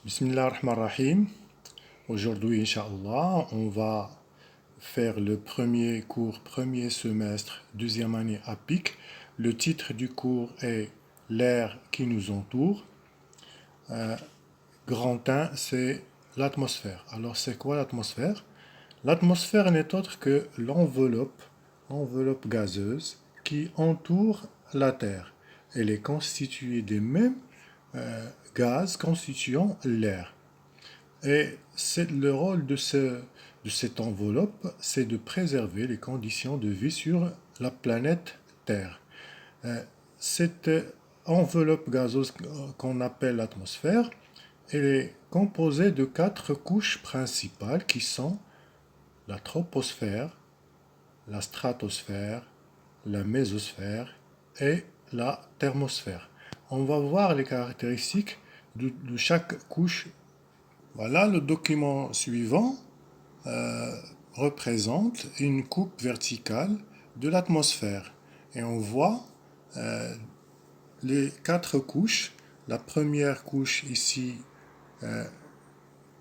Bismillah ar-Rahman ar-Rahim. Aujourd'hui, Inch'Allah, on va faire le premier cours, premier semestre, deuxième année à PIC. Le titre du cours est L'air qui nous entoure. Grand 1, c'est l'atmosphère. Alors, c'est quoi l'atmosphère? L'atmosphère n'est autre que l'enveloppe gazeuse qui entoure la Terre. Elle est constituée des mêmes gaz constituant l'air. Et c'est le rôle de cette enveloppe, c'est de préserver les conditions de vie sur la planète Terre. Cette enveloppe gazeuse qu'on appelle l'atmosphère, elle est composée de 4 couches principales qui sont la troposphère, la stratosphère, la mésosphère et la thermosphère. On va voir les caractéristiques de chaque couche. Voilà, le document suivant représente une coupe verticale de l'atmosphère. Et on voit les 4 couches. La première couche ici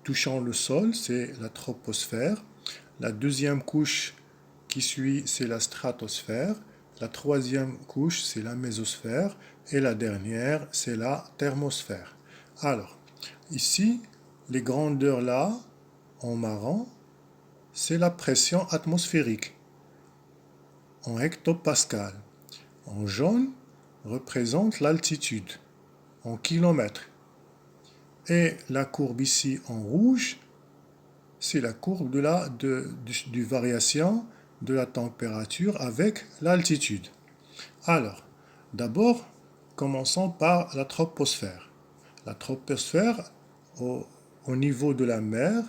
touchant le sol, c'est la troposphère. La deuxième couche qui suit, c'est la stratosphère. La troisième couche, c'est la mésosphère. Et la dernière, c'est la thermosphère. Alors, ici, les grandeurs là, en marron, c'est la pression atmosphérique, en hectopascal. En jaune, représente l'altitude, en kilomètres. Et la courbe ici, en rouge, c'est la courbe du variation de la température avec l'altitude. Alors, d'abord, commençons par la troposphère. La troposphère, au niveau de la mer,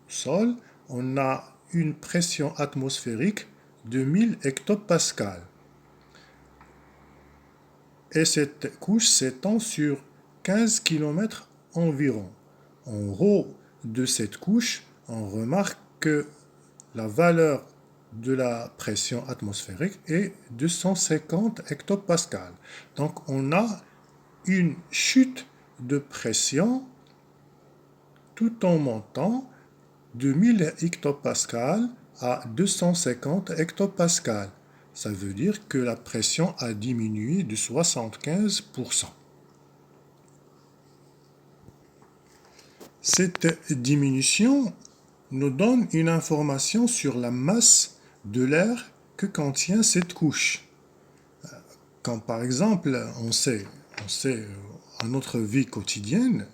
sol, on a une pression atmosphérique de 1000 hectopascales. Et cette couche s'étend sur 15 km environ. En haut de cette couche, on remarque que la valeur de la pression atmosphérique est 250 hectopascales. Donc on a une chute de pression tout en montant de 1000 hectopascales à 250 hectopascales. Ça veut dire que la pression a diminué de 75%. Cette diminution nous donne une information sur la masse de l'air que contient cette couche. Comme par exemple, on sait à notre vie quotidienne,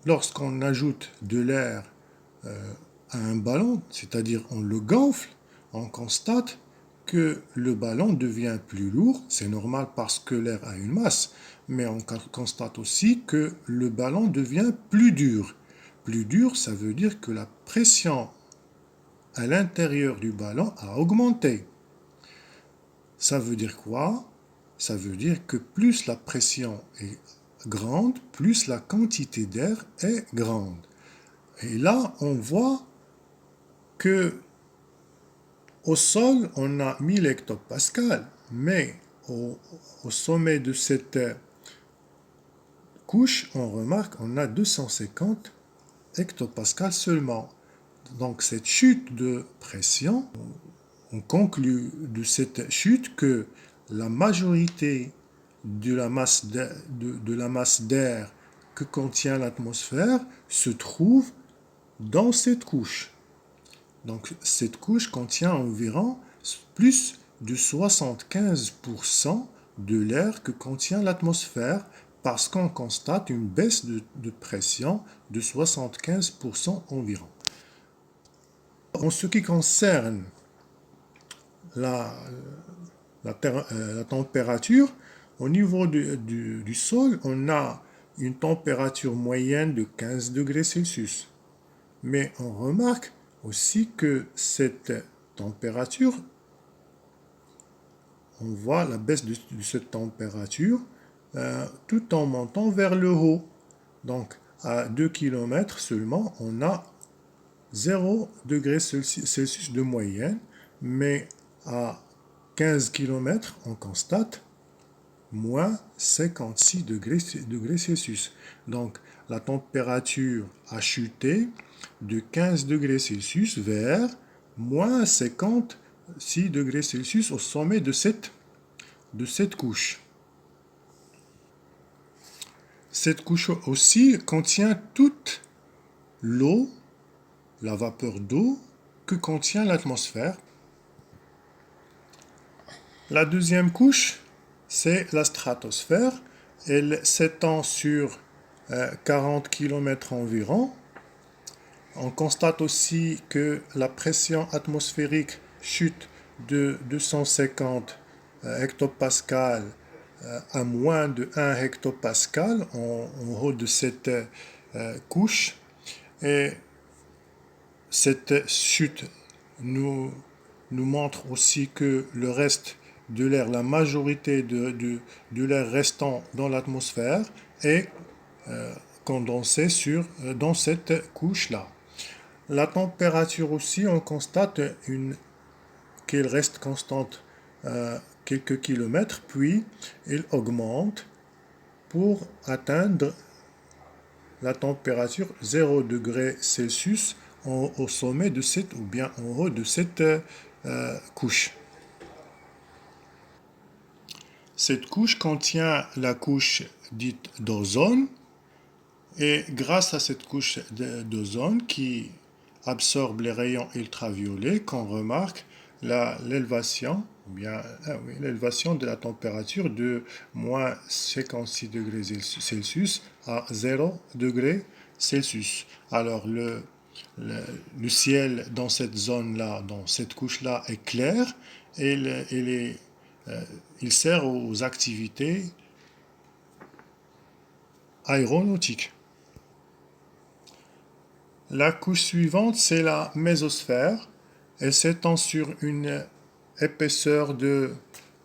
lorsqu'on ajoute de l'air à un ballon, c'est-à-dire on le gonfle, on constate que le ballon devient plus lourd. C'est normal parce que l'air a une masse, mais on constate aussi que le ballon devient plus dur. Plus dur, ça veut dire que la pression à l'intérieur du ballon a augmenté. Ça veut dire quoi? Ça veut dire que plus la pression est grande, plus la quantité d'air est grande. Et là, on voit que au sol, on a 1000 hectopascales, mais au sommet de cette couche, on remarque qu'on a 250 hectopascales seulement. Donc cette chute de pression, on conclut de cette chute que la majorité de la masse d'air que contient l'atmosphère se trouve dans cette couche. Donc cette couche contient environ plus de 75% de l'air que contient l'atmosphère parce qu'on constate une baisse de pression de 75% environ. En ce qui concerne la température, au niveau du sol, on a une température moyenne de 15 degrés Celsius. Mais on remarque aussi que cette température, on voit la baisse de cette température tout en montant vers le haut. Donc à 2 km seulement, on a 0 degré Celsius de moyenne, mais à 15 km, on constate moins 56 degrés Celsius. Donc la température a chuté de 15 degrés Celsius vers moins 56 degrés Celsius au sommet de cette couche. Cette couche aussi contient toute l'eau, la vapeur d'eau que contient l'atmosphère. La deuxième couche, c'est la stratosphère. Elle s'étend sur 40 km environ. On constate aussi que la pression atmosphérique chute de 250 hectopascales à moins de 1 hectopascal en haut de cette couche. Et cette chute nous montre aussi que le reste de l'air, la majorité de l'air restant dans l'atmosphère est condensé dans cette couche-là. La température aussi, on constate qu'elle reste constante quelques kilomètres, puis elle augmente pour atteindre la température 0 degré Celsius au sommet de cette, ou bien en haut de cette couche. Cette couche contient la couche dite d'ozone, et grâce à cette couche d'ozone qui absorbe les rayons ultraviolets, qu'on remarque l'élévation de la température de moins 56 degrés Celsius à 0 degrés Celsius. Alors le ciel dans cette zone-là, dans cette couche-là, est clair et il sert aux activités aéronautiques. La couche suivante, c'est la mésosphère. Elle s'étend sur une épaisseur de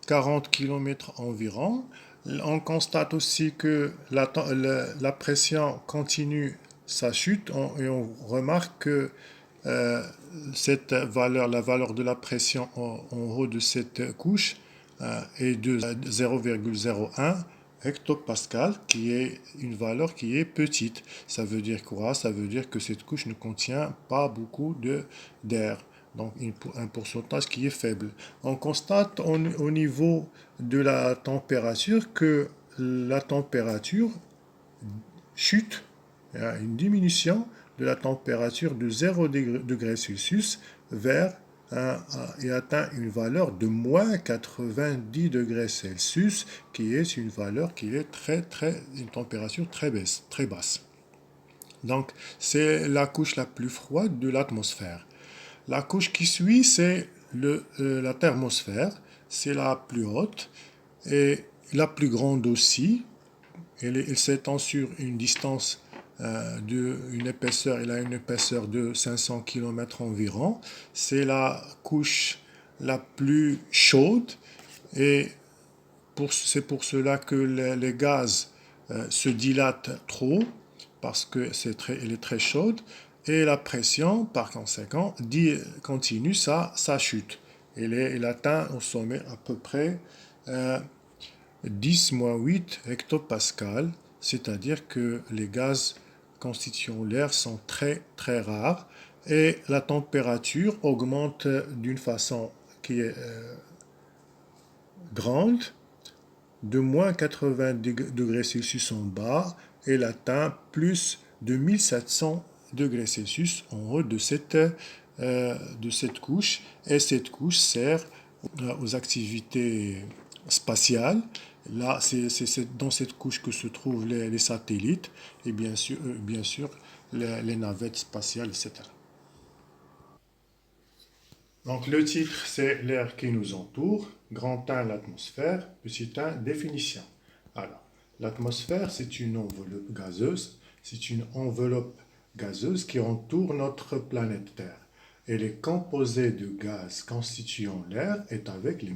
40 km environ. On constate aussi que la pression continue sa chute et on remarque que la valeur de la pression en haut de cette couche est de 0,01 hectopascal, qui est une valeur qui est petite. Ça veut dire quoi? Ça veut dire que cette couche ne contient pas beaucoup d'air, donc un pourcentage qui est faible. On constate au niveau de la température que la température chute, il y a une diminution de la température de 0 degré Celsius et atteint une valeur de moins 90 degrés Celsius, qui est une valeur qui est une température très basse. Donc, c'est la couche la plus froide de l'atmosphère. La couche qui suit, c'est la thermosphère. C'est la plus haute et la plus grande aussi. Elle s'étend sur une distance une épaisseur de 500 km environ. C'est la couche la plus chaude et c'est pour cela que les gaz se dilatent trop, parce qu'elle est très chaude, et la pression, par conséquent, continue sa chute. Elle atteint au sommet à peu près 10-8 hectopascales, c'est-à-dire que les gaz constituant l'air sont très très rares et la température augmente d'une façon qui est grande, de moins 80 degrés Celsius en bas, et elle atteint plus de 1700 degrés Celsius en haut de cette couche, et cette couche sert aux activités spatiales. Là, c'est dans cette couche que se trouvent les satellites et bien sûr les navettes spatiales, etc. Donc le titre, c'est l'air qui nous entoure. Grand 1, l'atmosphère. Petit 1, définition. Alors, l'atmosphère, c'est une enveloppe gazeuse. C'est une enveloppe gazeuse qui entoure notre planète Terre. Elle est composée de gaz constituant l'air et avec les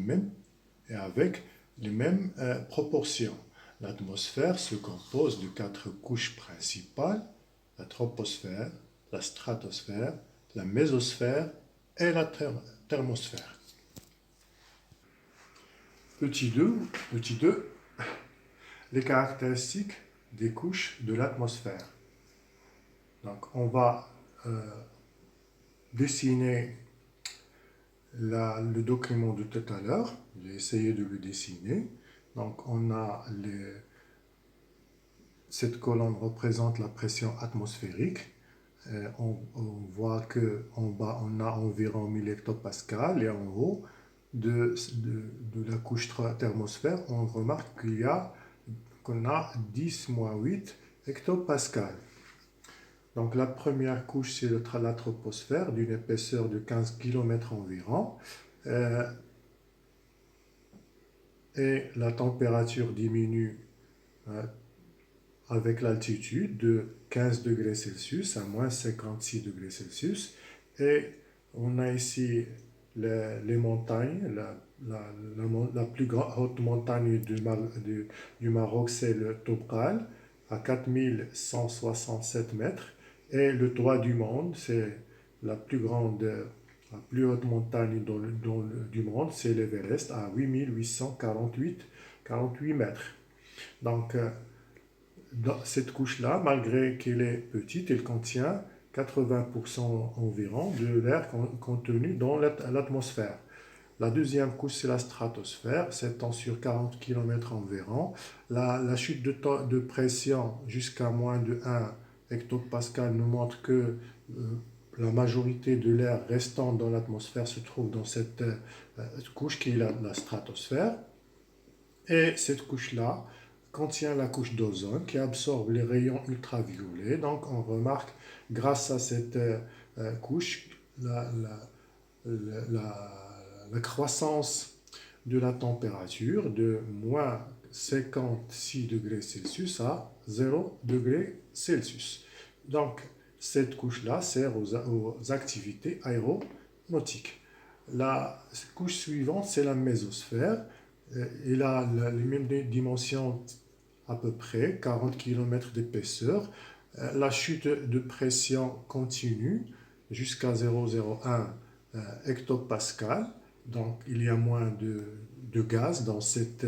mêmes proportions. L'atmosphère se compose de 4 couches principales: la troposphère, la stratosphère, la mésosphère et la thermosphère. Petit 2, les caractéristiques des couches de l'atmosphère. Donc, on va dessiner le document de tout à l'heure. J'ai essayé de le dessiner. Donc, on a cette colonne représente la pression atmosphérique. On voit qu'en bas, on a environ 1000 hectopascales et en haut de la couche thermosphère, on remarque qu'on a 10-8 hectopascales. Donc la première couche, c'est la troposphère d'une épaisseur de 15 km environ. Et la température diminue avec l'altitude de 15 degrés Celsius à moins 56 degrés Celsius. Et on a ici les montagnes. La plus haute montagne du Maroc, c'est le Toubkal, à 4167 mètres. Et le toit du monde, c'est la plus haute montagne du monde, c'est l'Everest, à 8848 mètres. Donc, dans cette couche-là, malgré qu'elle est petite, elle contient 80% environ de l'air contenu dans l'atmosphère. La deuxième couche, c'est la stratosphère, s'étend sur 40 km environ. La chute de pression jusqu'à moins de 1 hectopascal nous montre que la majorité de l'air restant dans l'atmosphère se trouve dans cette couche qui est la stratosphère. Et cette couche-là contient la couche d'ozone qui absorbe les rayons ultraviolets. Donc on remarque, grâce à cette couche, la croissance de la température de moins 56 degrés Celsius à 0 degrés Celsius. Donc cette couche-là sert aux activités aéronautiques. La couche suivante, c'est la mésosphère. Il a les mêmes dimensions à peu près, 40 km d'épaisseur. La chute de pression continue jusqu'à 0,01 hectopascal. Donc il y a moins de gaz dans cette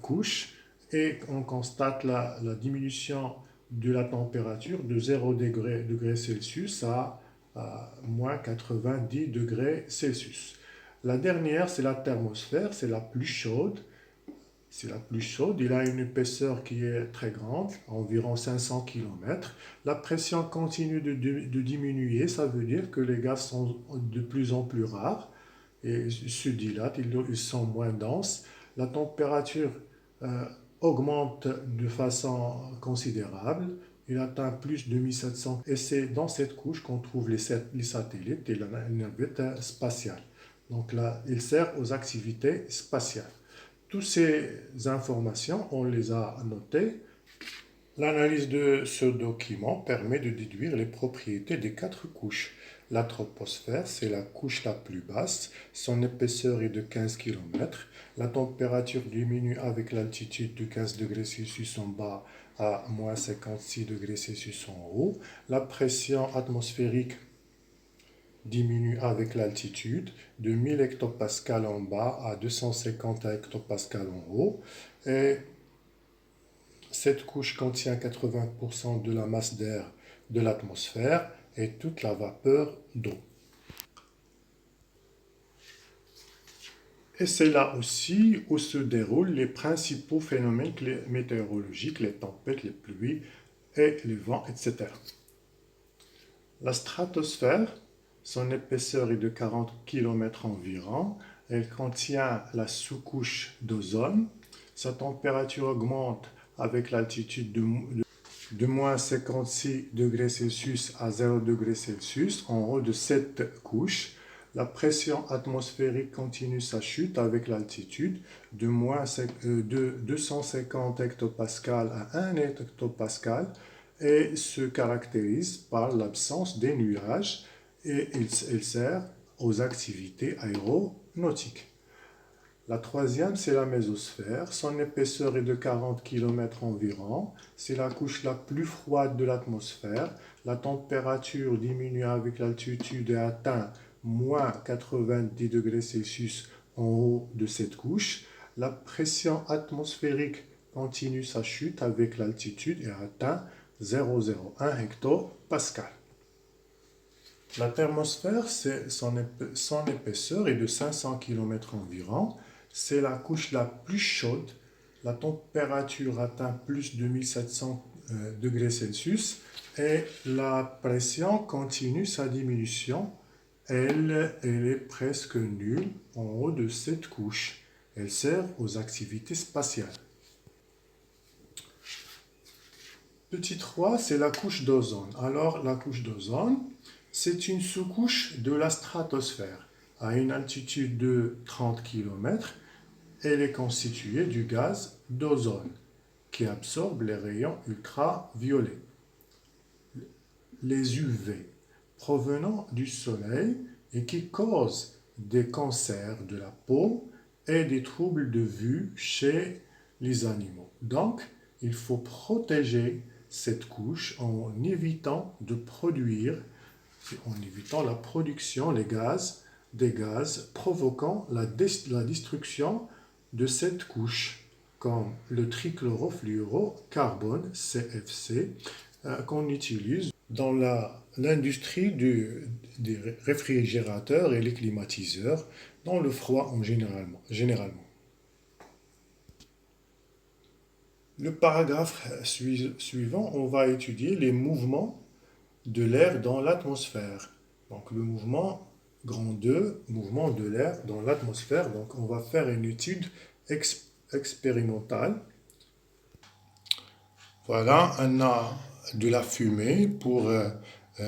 couche. Et on constate la diminution de la température de 0 degré Celsius à moins 90 degrés Celsius. La dernière, c'est la thermosphère, c'est la plus chaude. C'est la plus chaude. Il a une épaisseur qui est très grande, environ 500 km. La pression continue de diminuer, ça veut dire que les gaz sont de plus en plus rares et se dilatent, ils sont moins denses. La température augmente de façon considérable. Il atteint plus de 1700 et c'est dans cette couche qu'on trouve les satellites et la navette spatiale. Donc là, il sert aux activités spatiales. Toutes ces informations, on les a notées. L'analyse de ce document permet de déduire les propriétés des 4 couches. La troposphère, c'est la couche la plus basse. Son épaisseur est de 15 km. La température diminue avec l'altitude de 15 degrés Celsius en bas à moins 56 degrés Celsius en haut. La pression atmosphérique diminue avec l'altitude de 1000 hectopascales en bas à 250 hectopascales en haut. Et cette couche contient 80% de la masse d'air de l'atmosphère et toute la vapeur d'eau. Et c'est là aussi où se déroulent les principaux phénomènes météorologiques, les tempêtes, les pluies et les vents, etc. La stratosphère, son épaisseur est de 40 km environ. Elle contient la sous-couche d'ozone. Sa température augmente avec l'altitude de moins 56 degrés Celsius à 0 degrés Celsius en haut de cette couche. La pression atmosphérique continue sa chute avec l'altitude de 250 hectopascal à 1 hectopascal et se caractérise par l'absence des nuages et il sert aux activités aéronautiques. La troisième, c'est la mésosphère. Son épaisseur est de 40 km environ. C'est la couche la plus froide de l'atmosphère. La température diminue avec l'altitude et atteint moins 90 degrés Celsius en haut de cette couche. La pression atmosphérique continue sa chute avec l'altitude et atteint 0,001 hectopascal. La thermosphère, son épaisseur est de 500 km environ. C'est la couche la plus chaude. La température atteint plus de 1700 degrés Celsius et la pression continue sa diminution. Elle est presque nulle en haut de cette couche. Elle sert aux activités spatiales. Petit 3, c'est la couche d'ozone. Alors, la couche d'ozone, c'est une sous-couche de la stratosphère. À une altitude de 30 km, elle est constituée du gaz d'ozone qui absorbe les rayons ultraviolets, les UV, provenant du soleil et qui causent des cancers de la peau et des troubles de vue chez les animaux. Donc, il faut protéger cette couche en évitant la production des gaz provoquant la destruction de cette couche, comme le trichlorofluorocarbone, CFC, qu'on utilise dans l'industrie des réfrigérateurs et les climatiseurs, dans le froid généralement. Le paragraphe suivant, on va étudier les mouvements de l'air dans l'atmosphère. Donc le mouvement grand 2, mouvement de l'air dans l'atmosphère. Donc on va faire une étude expérimentale. Voilà, on a de la fumée pour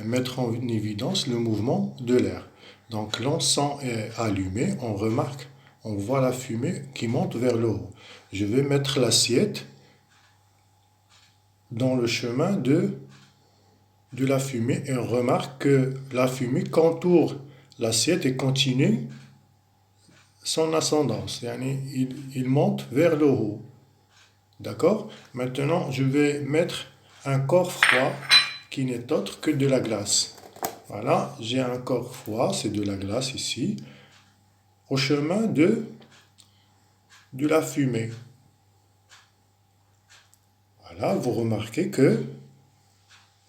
mettre en évidence le mouvement de l'air. Donc l'encens est allumé, on voit la fumée qui monte vers le haut. Je vais mettre l'assiette dans le chemin de la fumée et on remarque que la fumée contourne l'assiette et continue son ascendance. Il monte vers le haut. D'accord? Maintenant, je vais mettre un corps froid qui n'est autre que de la glace. Voilà, j'ai un corps froid, c'est de la glace ici, au chemin de la fumée. Voilà, vous remarquez que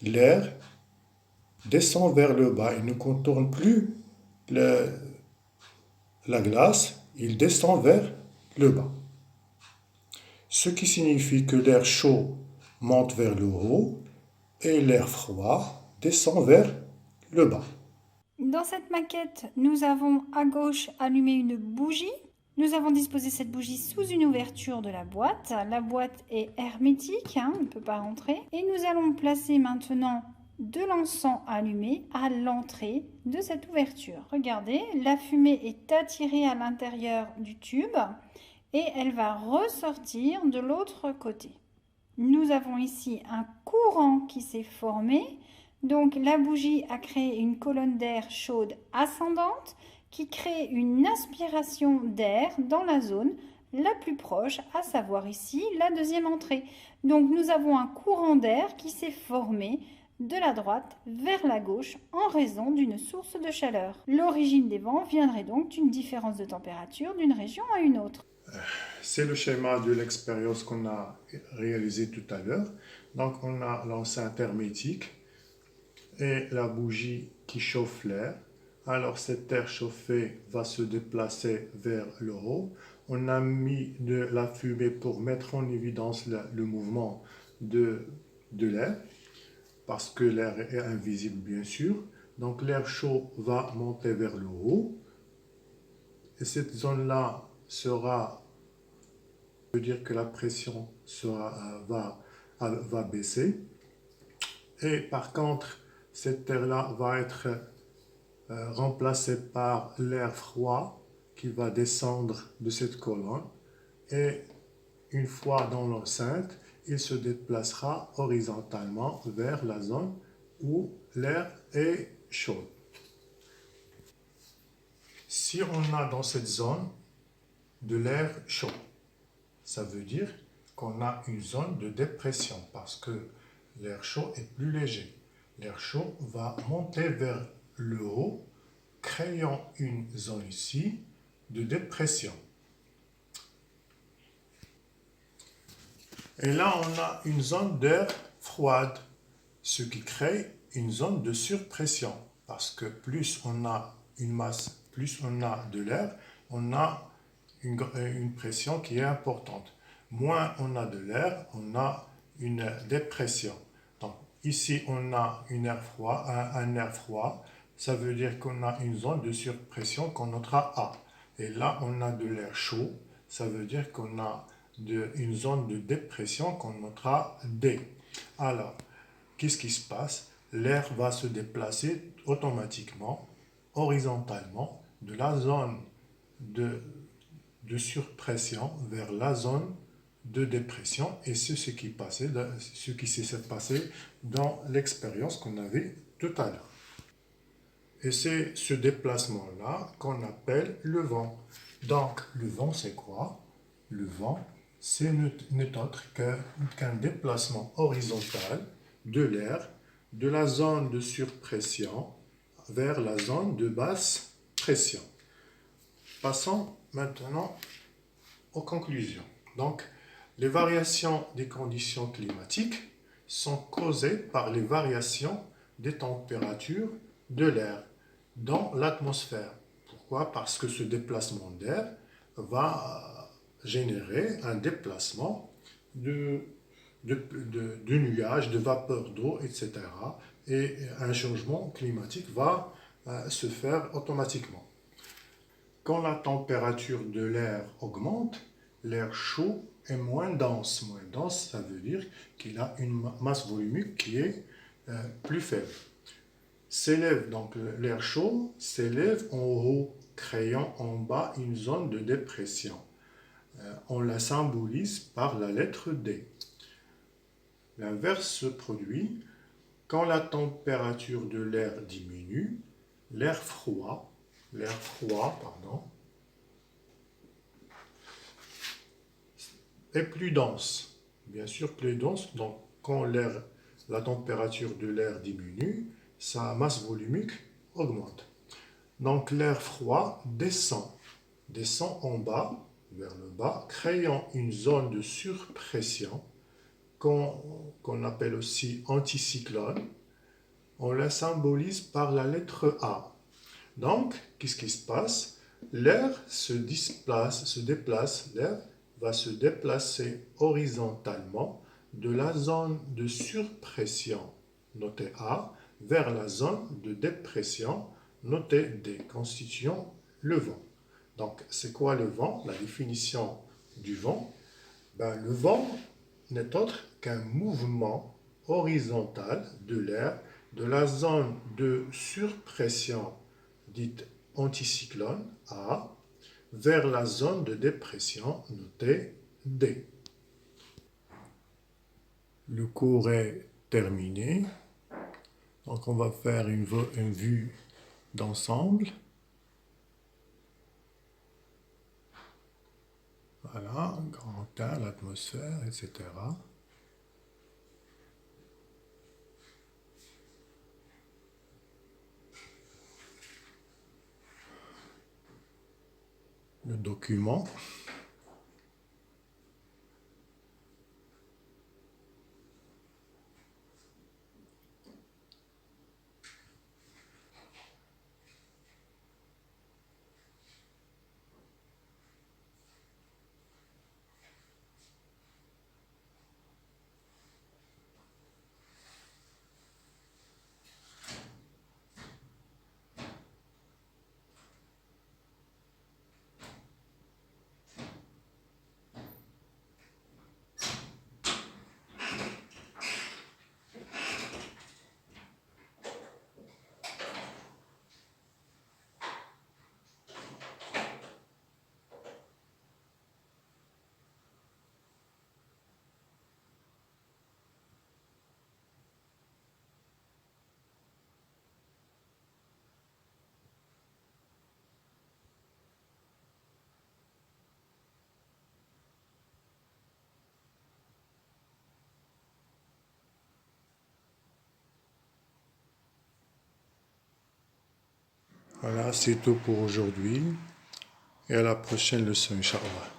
l'air descend vers le bas. Il ne contourne plus la glace, il descend vers le bas. Ce qui signifie que l'air chaud monte vers le haut et l'air froid descend vers le bas. Dans cette maquette, nous avons à gauche allumé une bougie. Nous avons disposé cette bougie sous une ouverture de la boîte. La boîte est hermétique, on ne peut pas rentrer. Et nous allons placer maintenant de l'encens allumé à l'entrée de cette ouverture. Regardez, la fumée est attirée à l'intérieur du tube et elle va ressortir de l'autre côté. Nous avons ici un courant qui s'est formé. Donc la bougie a créé une colonne d'air chaude ascendante qui crée une aspiration d'air dans la zone la plus proche, à savoir ici la deuxième entrée. Donc nous avons un courant d'air qui s'est formé de la droite vers la gauche en raison d'une source de chaleur. L'origine des vents viendrait donc d'une différence de température d'une région à une autre. C'est le schéma de l'expérience qu'on a réalisé tout à l'heure. Donc on a l'enceinte hermétique et la bougie qui chauffe l'air. Alors cet air chauffé va se déplacer vers le haut. On a mis de la fumée pour mettre en évidence le mouvement de l'air, parce que l'air est invisible bien sûr. Donc l'air chaud va monter vers le haut. Et cette zone-là veut dire que la pression va baisser. Et par contre, cet air-là va être remplacé par l'air froid qui va descendre de cette colonne. Et une fois dans l'enceinte, il se déplacera horizontalement vers la zone où l'air est chaud. Si on a dans cette zone de l'air chaud, ça veut dire qu'on a une zone de dépression parce que l'air chaud est plus léger. L'air chaud va monter vers le haut, créant une zone ici de dépression. Et là, on a une zone d'air froide ce qui crée une zone de surpression. Parce que plus on a une masse, plus on a de l'air, on a une pression qui est importante. Moins on a de l'air, on a une dépression. Donc ici on a un air froid, ça veut dire qu'on a une zone de surpression qu'on notera A. Et là on a de l'air chaud, ça veut dire qu'on a une zone de dépression qu'on notera D. Alors, qu'est-ce qui se passe? L'air va se déplacer automatiquement, horizontalement, de la zone de surpression vers la zone de dépression, et c'est ce qui s'est passé dans l'expérience qu'on avait tout à l'heure. Et c'est ce déplacement-là qu'on appelle le vent. Donc, le vent, c'est quoi? Le vent, c'est n'est autre qu'un déplacement horizontal de l'air de la zone de surpression vers la zone de basse pression. Passons maintenant aux conclusions. Donc, les variations des conditions climatiques sont causées par les variations des températures de l'air dans l'atmosphère. Pourquoi? Parce que ce déplacement d'air va générer un déplacement de nuages, de vapeur d'eau, etc. Et un changement climatique va se faire automatiquement. Quand la température de l'air augmente, l'air chaud est moins dense. Moins dense, ça veut dire qu'il a une masse volumique qui est plus faible. Donc l'air chaud s'élève en haut, créant en bas une zone de dépression. On la symbolise par la lettre D. L'inverse se produit quand la température de l'air diminue, l'air froid, est plus dense. Bien sûr, plus dense. Donc, quand la température de l'air diminue, sa masse volumique augmente. Donc, l'air froid descend en bas, vers le bas, créant une zone de surpression qu'on appelle aussi anticyclone. On la symbolise par la lettre A. Donc, qu'est-ce qui se passe? L'air se déplace, l'air va se déplacer horizontalement de la zone de surpression, notée A, vers la zone de dépression, notée D, constituant le vent. Donc, c'est quoi le vent? La définition du vent. Le vent n'est autre qu'un mouvement horizontal de l'air de la zone de surpression dite anticyclone A vers la zone de dépression notée D. Le cours est terminé. Donc on va faire une vue d'ensemble. Voilà, grand air, l'atmosphère, etc. Le document. Voilà, c'est tout pour aujourd'hui. Et à la prochaine leçon, Inch'Allah.